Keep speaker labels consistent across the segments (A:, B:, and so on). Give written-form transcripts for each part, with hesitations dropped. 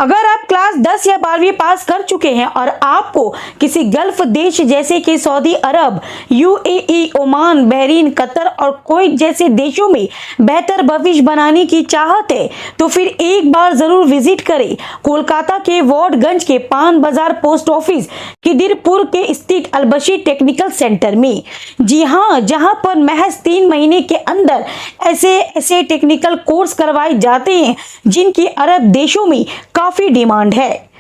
A: अगर आप क्लास 10 या 12वीं पास कर चुके हैं और आपको किसी गल्फ देश जैसे कि सऊदी अरब, यूएई, ओमान, बहरीन, कतर और कुवैत जैसे देशों में बेहतर भविष्य बनाने की चाहत है तो फिर एक बार जरूर विजिट करें कोलकाता के वार्डगंज के पान बाजार पोस्ट ऑफिस खिदिरपुर के स्थित अलबशी टेक्निकल सेंटर में। जी हाँ, जहां पर महज 3 महीने के अंदर ऐसे टेक्निकल कोर्स करवाए जाते हैं जिनकी अरब देशों में काफी डिमांड है।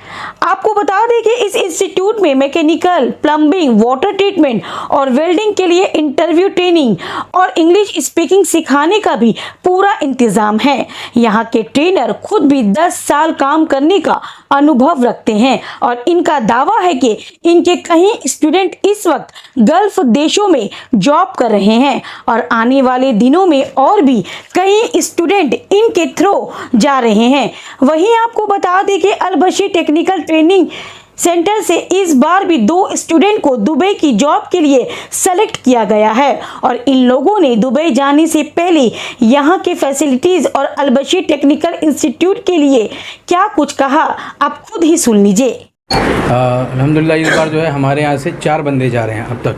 A: आपको बता दें कि इस इंस्टीट्यूट में मैकेनिकल, प्लम्बिंग, वाटर ट्रीटमेंट और वेल्डिंग के लिए इंटरव्यू ट्रेनिंग और इंग्लिश स्पीकिंग सिखाने का भी पूरा इंतजाम है। यहाँ के ट्रेनर खुद भी 10 साल काम करने का अनुभव रखते हैं और इनका दावा है कि इनके कई स्टूडेंट इस वक्त गल्फ देशों में जॉब कर रहे हैं और आने वाले दिनों में और भी कई स्टूडेंट इनके थ्रू जा रहे हैं। वहीं आपको बता दें कि अलबशी टेक्निकल ट्रेनिंग सेंटर से इस बार भी 2 स्टूडेंट को दुबई की जॉब के लिए सेलेक्ट किया गया है और इन लोगों ने दुबई जाने से पहले यहाँ के फैसिलिटीज और अलबशी टेक्निकल इंस्टीट्यूट के लिए क्या कुछ कहा, आप खुद ही सुन लीजिए।
B: अल्हम्दुलिल्लाह इस बार जो है हमारे यहाँ से 4 बंदे जा रहे हैं अब तक,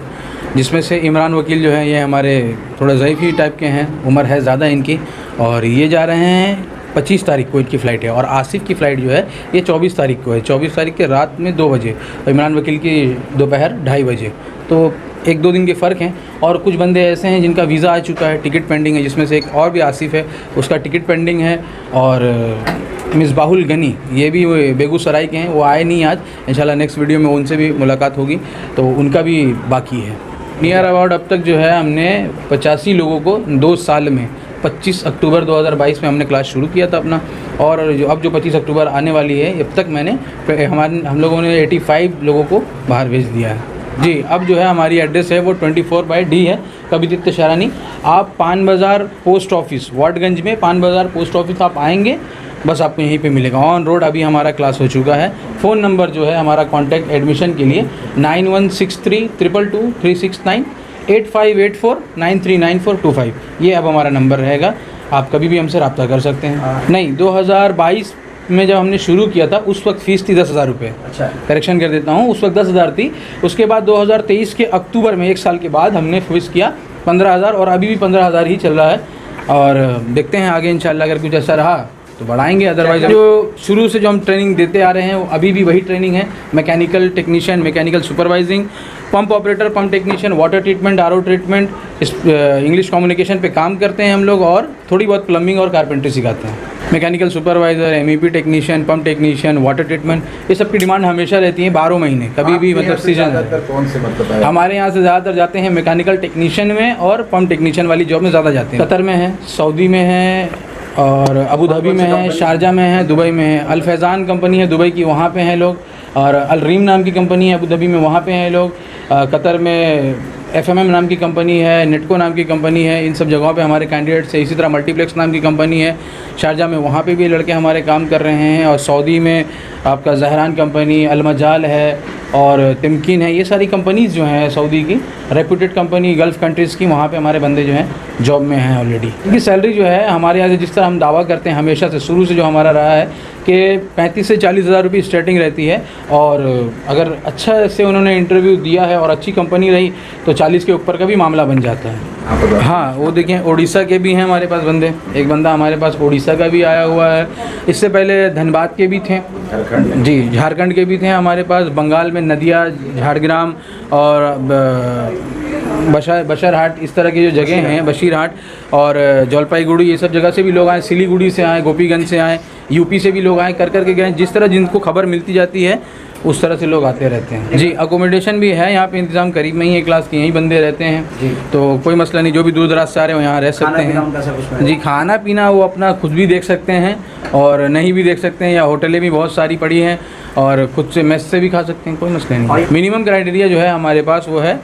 B: जिसमें से इमरान वकील जो है ये हमारे थोड़ा ज़ईफ़ी टाइप के हैं, उम्र है ज़्यादा इनकी, और ये जा रहे हैं 25 तारीख को इनकी फ़्लाइट है। और आसिफ की फ़्लाइट जो है ये 24 तारीख को है, 24 तारीख के रात में 2 बजे, और इमरान वकील की दोपहर 2:30 बजे। तो 1-2 दिन के फ़र्क हैं। और कुछ बंदे ऐसे हैं जिनका वीज़ा आ चुका है, टिकट पेंडिंग है, जिसमें से एक और भी आसिफ है, उसका टिकट पेंडिंग है। और मिसबाहुल गनी ये भी बेगूसराय के हैं, वो आए नहीं आज, इंशाल्लाह नेक्स्ट वीडियो में उनसे भी मुलाकात होगी, तो उनका भी बाकी है। नियर अबाउट अब तक जो है हमने 85 लोगों को 2 साल में 25 अक्टूबर 2022 में हमने क्लास शुरू किया था अपना, और जो 25 अक्टूबर आने वाली है, अब तक हम लोगों ने 85 लोगों को बाहर भेज दिया है। जी, अब जो है हमारी एड्रेस है वो 24/D है, कबीर शरानी। आप पान बाज़ार पोस्ट ऑफिस, वार्डगंज में पान बाज़ार पोस्ट ऑफिस आप आएंगे, बस आपको यहीं पे मिलेगा, ऑन रोड। अभी हमारा क्लास हो चुका है। फ़ोन नंबर जो है हमारा कॉन्टैक्ट एडमिशन के लिए 9163222369, 8584939425, ये अब हमारा नंबर रहेगा। आप कभी भी हमसे रब्ता कर सकते हैं। नहीं, 2022 में जब हमने शुरू किया था उस वक्त फ़ीस थी 10,000 रुपये। अच्छा, करेक्शन कर देता हूँ, उस वक्त 10,000 थी। उसके बाद 2023 के अक्टूबर में, 1 साल के बाद, हमने फ़ीस किया 15,000, और अभी भी 15,000 ही चल रहा है। और देखते हैं आगे इंशाल्लाह अगर कुछ ऐसा रहा तो बढ़ाएंगे, अदरवाइज जो शुरू से जो हम ट्रेनिंग देते आ रहे हैं वो अभी भी वही ट्रेनिंग है। Mechanical technician, mechanical supervising, pump operator, pump technician, water treatment, RO treatment, English communication पे काम करते हैं हम लोग, और थोड़ी बहुत प्लम्बिंग और कारपेंट्री सिखाते हैं। Mechanical supervisor, MEP technician, pump technician, water treatment, ये सब की डिमांड हमेशा रहती है 12 महीने, कभी भी मतलब सीजन है।
C: कौन से मतलब
B: हमारे यहाँ से ज़्यादातर जाते हैं मैकेनिकल टेक्नीशियन में, और पंप टेक्नीशियन वाली जॉब में ज़्यादा जाते हैं। कतर में है, सऊदी में है, और अबू धाबी में है, शारजा में है, दुबई में है। अल फैज़ान कंपनी है दुबई की, वहाँ पे हैं लोग, और अल रीम नाम की कंपनी है अबू धाबी में, वहाँ पे हैं लोग। कतर में FMM नाम की कंपनी है, नेटको नाम की कंपनी है, इन सब जगहों पे हमारे कैंडिडेट्स हैं। इसी तरह मल्टीप्लेक्स नाम की कंपनी है शारजा में, वहाँ पे भी लड़के हमारे काम कर रहे हैं। और सऊदी में आपका जहरान कंपनी, अलमजाल है, और तिमकिन है, ये सारी कंपनीज़ जो हैं सऊदी की रेप्यूटेड कंपनी, गल्फ़ कंट्रीज़ की, वहाँ पे हमारे बंदे जो हैं जॉब में हैं ऑलरेडी। इनकी सैलरी जो है हमारे यहाँ से, जिस तरह हम दावा करते हैं हमेशा से, शुरू से जो हमारा रहा है कि 35 से 40 हज़ार रुपये स्टार्टिंग रहती है। और अगर अच्छा से उन्होंने इंटरव्यू दिया है और अच्छी कंपनी रही तो 40 के ऊपर का भी मामला बन जाता है। हाँ, वो देखें, उड़ीसा के भी हैं हमारे पास बंदे, एक बंदा हमारे पास उड़ीसा का भी आया हुआ है, इससे पहले धनबाद के भी थे, जी झारखंड के भी थे हमारे पास, बंगाल में नदिया, झाड़ग्राम और बशरहाट, इस तरह की जो जगह हैं, बशीरहाट और जलपाईगुड़ी, ये सब जगह से भी लोग आए, सिलीगुड़ी से आए, गोपीगंज से आए, यूपी से भी लोग आए, कर के गए। जिस तरह जिनको खबर मिलती जाती है उस तरह से लोग आते रहते हैं। जी, अकोमोडेशन भी है यहाँ पे इंतज़ाम, करीब में ही है क्लास के, यहीं बंदे रहते हैं जी, तो कोई मसला नहीं। जो भी दूर दराज से आ रहे हो यहाँ रह सकते हैं जी। खाना पीना वो अपना खुद भी देख सकते हैं और नहीं भी देख सकते हैं, या होटलें भी बहुत सारी पड़ी हैं, और खुद से मेस से भी खा सकते हैं, कोई मसला नहीं। मिनिमम क्राइटेरिया जो है हमारे पास वो है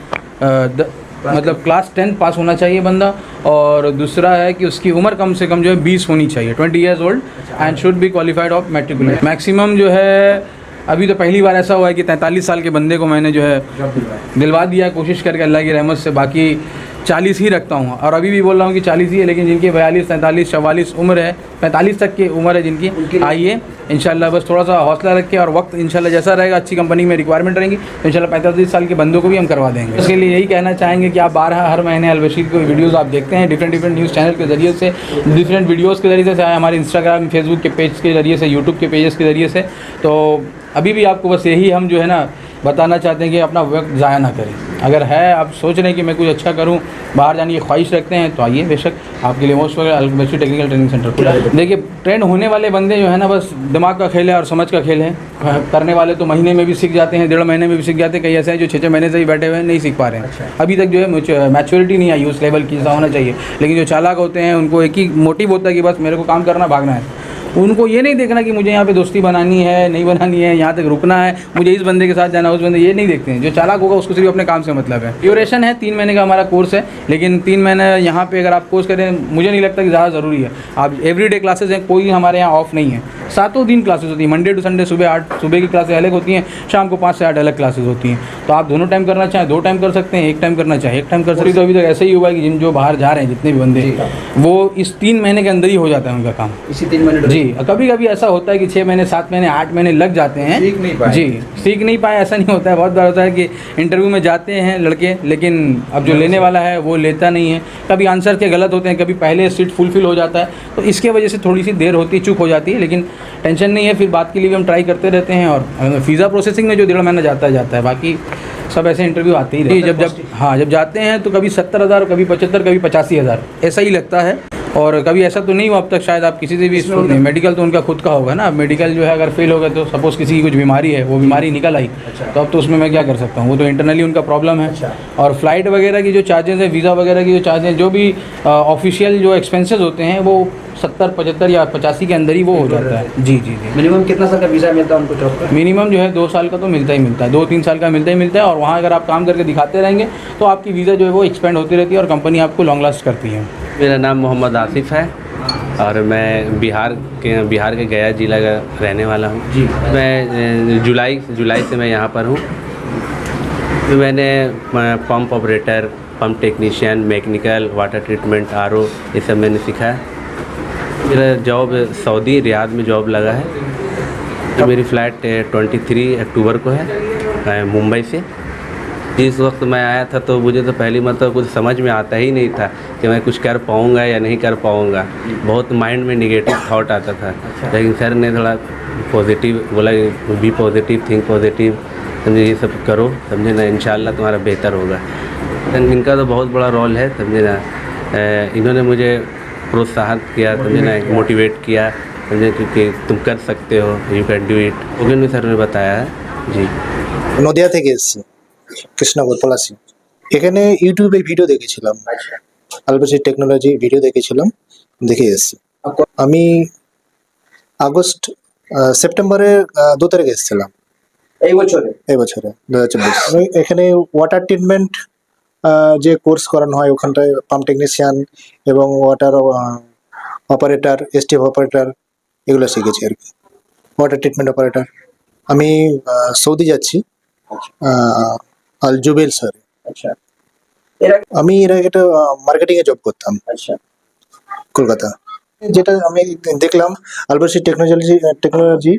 B: मतलब क्लास 10 पास होना चाहिए बंदा, और दूसरा है कि उसकी उम्र कम से कम जो है 20 होनी चाहिए, 20 years old, and should be qualified of matriculation. Maximum जो है अभी तो पहली बार ऐसा हुआ है कि 43 साल के बंदे को मैंने जो है दिलवा दिया, कोशिश करके अल्लाह की रहमत से। बाकी 40 ही रखता हूँ, और अभी भी बोल रहा हूँ कि 40 ही है, लेकिन जिनकी 42, 43, 44 उम्र है, 45 तक की उम्र है जिनकी, आइए इंशाल्लाह बस थोड़ा सा हौसला रख के और वक्त इंशाल्लाह जैसा रहेगा, अच्छी कंपनी में रिक्वायरमेंट रहेंगी तो इंशाल्लाह 45 साल के बंदों को भी हम करवा देंगे। इसके लिए यही कहना चाहेंगे कि आप हर महीने अलबशीर को वीडियोज़ आप देखते हैं डिफरेंट न्यूज़ चैनल के ज़रिए से, डिफरेंट वीडियोज़ के ज़रिए से, चाहे हमारे इंस्टाग्राम फेसबुक के पेज के ज़रिए से, यूट्यूब के पेजेस के ज़रिए से। तो अभी भी आपको बस यही हम जो है ना बताना चाहते हैं कि अपना वक्त ज़ाया ना करें। अगर है आप सोच रहे हैं कि मैं कुछ अच्छा करूं, बाहर जाने की ख्वाहिश रखते हैं तो आइए, बेशक आपके लिए most Albashir technical training centre खुला है। देखिए ट्रेंड होने वाले बंदे जो है ना बस दिमाग का खेल है और समझ का खेल है। करने वाले तो महीने में भी सीख जाते हैं, 1.5 महीने में भी सीख जाते हैं। कई ऐसे हैं जो 6 महीने से ही बैठे हुए हैं, नहीं सीख पा रहे हैं। अभी तक जो है मैच्योरिटी नहीं आई उस लेवल की जैसा होना चाहिए। लेकिन जो चालाक होते हैं उनको एक ही मोटिव होता है कि बस मेरे को काम करना, भागना है। उनको ये नहीं देखना कि मुझे यहाँ पे दोस्ती बनानी है, नहीं बनानी है, यहाँ तक रुकना है, मुझे इस बंदे के साथ जाना, उस बंदे, ये नहीं देखते हैं। जो चालाक होगा उसको सिर्फ अपने काम से मतलब है। ड्यूरेशन है 3 महीने का हमारा कोर्स है, लेकिन 3 महीने यहाँ पे अगर आप कोर्स करें, मुझे नहीं लगता कि ज़्यादा ज़रूरी है। आप एवरीडे क्लासेस हैं, कोई हमारे यहाँ ऑफ नहीं है, 7 दिन क्लासेस होती हैं। मंडे टू संडे सुबह की क्लासेस अलग होती हैं, शाम को 5 से 8 अलग क्लासेस होती हैं। तो आप दोनों टाइम करना चाहें 2 टाइम कर सकते हैं, 1 टाइम करना चाहें 1 टाइम कर सकते हैं। तो अभी तक ऐसा ही हुआ है कि जिन जो बाहर जा रहे हैं जितने भी बंदे, वो इस 3 महीने के अंदर ही हो जाता है उनका काम,
C: इसी 3 महीने
B: जी। कभी कभी ऐसा होता है कि 6 महीने 7 महीने 8 महीने लग जाते हैं,
C: सीख नहीं पाए।
B: जी, सीख नहीं पाए, ऐसा नहीं होता है। बहुत बार होता है कि इंटरव्यू में जाते हैं लड़के, लेकिन अब जो लेने वाला है वो लेता नहीं है। कभी आंसर के गलत होते हैं, कभी पहले सीट फुलफिल हो जाता है, तो इसके वजह से थोड़ी सी देर होती है, चूक हो जाती है। लेकिन टेंशन नहीं है, फिर बात के लिए भी हम ट्राई करते रहते हैं। और वीज़ा प्रोसेसिंग में जो 1.5 महीना जाता है, बाकी सब ऐसे इंटरव्यू आते ही रहते हैं। जब जाते हैं तो कभी 70,000, कभी 75, कभी 85,000 ऐसा ही लगता है। और कभी ऐसा तो नहीं हुआ अब तक, शायद आप किसी से भी नहीं, मेडिकल तो उनका खुद का होगा ना। मेडिकल जो है अगर फेल हो गया तो सपोज़ किसी की कुछ बीमारी है, वो बीमारी निकल आई, तो अब तो उसमें मैं क्या कर सकता हूँ, वो तो इंटरनली उनका प्रॉब्लम है। और फ्लाइट वगैरह की जो चार्जेस है, वीज़ा वगैरह की जो चार्जेस, जो भी ऑफिशियल जो एक्सपेंसेस होते हैं, वो 70, 75 या 85 के अंदर ही वो हो जाता है। जी जी जी।
C: मिनिमम कितना साल का वीज़ा मिलता है उनको जॉब का?
B: मिनिमम जो है 2 साल का तो मिलता ही मिलता है, 2-3 साल का मिलता ही मिलता है। और वहाँ अगर आप काम करके दिखाते रहेंगे तो आपकी वीज़ा जो है वो एक्सपेंड होती रहती है और कंपनी आपको लॉन्ग लास्ट करती है।
D: मेरा नाम मोहम्मद आसिफ़ है और मैं बिहार के गया जिला का रहने वाला हूँ जी। मैं जुलाई से मैं यहाँ पर हूँ। मैंने pump operator, pump technician, mechanical, water treatment, RO, ये सब मैंने सीखा है। मेरा जॉब सऊदी रियाद में जॉब लगा है। तो मेरी फ़्लाइट 23 अक्टूबर को है मुंबई से। जिस वक्त मैं आया था तो मुझे तो पहली मतलब कुछ समझ में आता ही नहीं था कि मैं कुछ कर पाऊँगा या नहीं कर पाऊँगा। बहुत माइंड में नेगेटिव थॉट आता था। लेकिन सर ने थोड़ा पॉजिटिव बोला, बी पॉजिटिव, थिंक पॉजिटिव, समझे, ये सब करो, समझे ना, इंशाल्लाह तुम्हारा बेहतर होगा। इनका तो बहुत बड़ा रोल है, समझे ना। इन्होंने मुझे प्रोत्साहन किया, समझे ना, मोटिवेट किया, समझे, क्योंकि तुम कर सकते हो, यू कैन डू इट। ओगन सर ने बताया है जी।
E: নদিয়া থেকে এসেছি, কৃষ্ণনগর পলাশী। এখানে ইউটিউবে ভিডিও দেখেছিলাম, আলবশির টেকনোলজি ভিডিও দেখেছিলাম, দেখে এসেছি। আমি সেপ্টেম্বরের 2 তারিখে এসেছিলাম
C: এই বছরে?
E: এই বছরে 2024। এখানে ওয়াটার ট্রিটমেন্ট যে কোর্স করানো হয় ওখানটায় পাম্প টেকনিশিয়ান এবং ওয়াটার অপারেটর, এসটিএফ অপারেটর এগুলো শিখেছি আর কি। Water treatment operator. আমি সৌদি যাচ্ছি, আল জুবেল স্যার।
C: আচ্ছা, এরা
E: আমি এর আগে একটা মার্কেটিংয়ে জব করতাম
C: আচ্ছা
E: কলকাতা। যেটা আমি দেখলাম আলবশির টেকনোলজি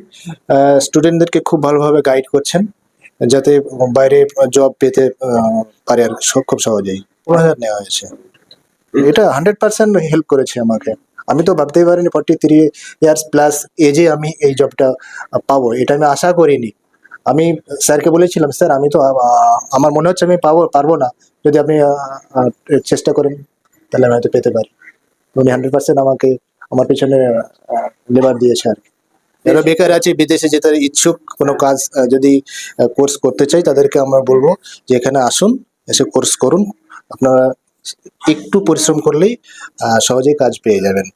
E: স্টুডেন্টদেরকে খুব ভালোভাবে গাইড করছেন যাতে বাইরে জব পেতে পারে আর খুব সহজেই। 15,000 নেওয়া হয়েছে। এটা 100% হেল্প করেছে আমাকে। আমি তো ভাবতেই পারিনি 43 ইয়ার্স প্লাস এজে আমি এই জবটা পাবো, এটা আমি আশা করিনি। আমি স্যারকে বলেছিলাম, স্যার আমি তো আমার মনে হচ্ছে আমি পারবো না, যদি আপনি চেষ্টা করেন তাহলে আমি হয়তো পেতে পারি। উনি 100% আমাকে আমার পেছনে লেবার দিয়েছে আর কি। যারা বেকার আছে, বিদেশে যেতে ইচ্ছুক, কোনো কাজ যদি কোর্স করতে চাই তাদেরকে আমরা বলবো যে এখানে আসুন, এসে কোর্স করুন। আপনারা একটু পরিশ্রম করলেই সহজেই কাজ পেয়ে যাবেন।